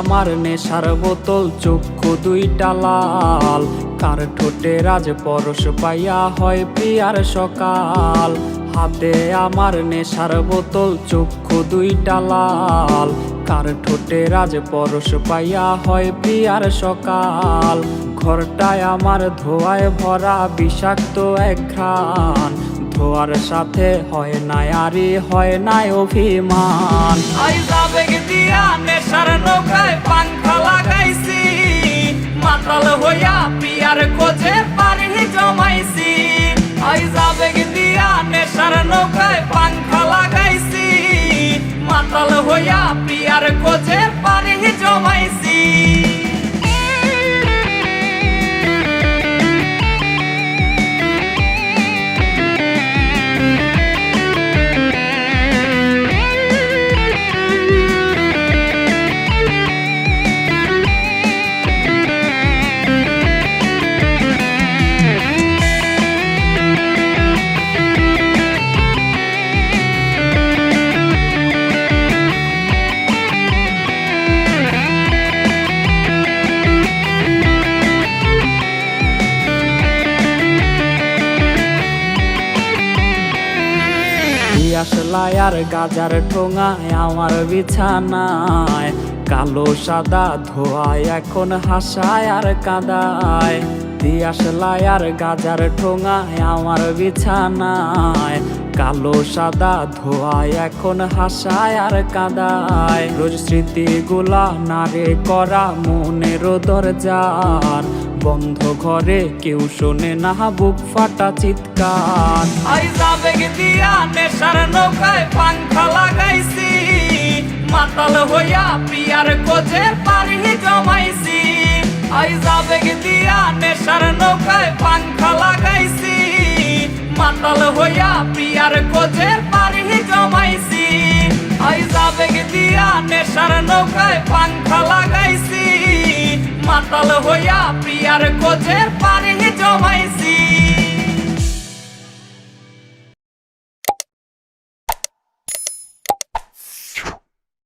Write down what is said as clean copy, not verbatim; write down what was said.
আমার নেশার বোতল, চক্ষু দুইটা লাল। কার ঠোঁটে রাজ পরশ পাইয়া হয় প্রিয়ার সকাল। হাতে আমার নেশার বোতল, চক্ষু দুইটা লাল। কার ঠোঁটে রাজ পরশ পাইয়া হয় প্রিয়ার সকাল। ঘরটায় আমার ধোঁয়ায় ভরা বিষাক্ত এক ঘ্রাণ। ধোয়ার সাথে হয় না আরি, হয় না অভিমান। আবেগ দিয়া নেশার নৌকায় পাংখা লাগাইছি, মাতাল হইয়া প্রিয়ার খোঁজে পারি জমাইছি। আবেগ দিয়া নেশার নৌকায় পাংখা লাগাইছি, মাতাল হইয়া প্রিয়ার খোঁজে পারি জমাইছি। আসলাই আর গাজার ঠোঙায় আমার বিছানায়, কালো সাদা ধোয়ায় এখন হাসায় আর কাদায়। দিয়াশলাই আর গাজার ঠোঙায় আমার বিছানায়, কালো সাদা ধোয়ায় এখন হাসায় আর কাদায়। রোজ স্মৃতিগুলা নারে করা মনের দরজার, বন্ধ ঘরে কেউ শোনে না বুক ফাটা চিৎকার। আবেগ দিয়া নেশার নৌকায় পাংখা লাগাইছি, মাতাল হইয়া প্রিয়ার খোঁজে পারি জমাইছি। আবেগ দিয়া নেশার নৌকায় পাংখা লাগাইছি, মাতাল হইয়া প্রিয়ার খোঁজে পারি জমাইছি। আবেগ দিয়া নেশার নৌকায় পাংখা লাগাইছি, মাতাল হইয়া প্রিয়ার খোঁজে পারি জমাইছি।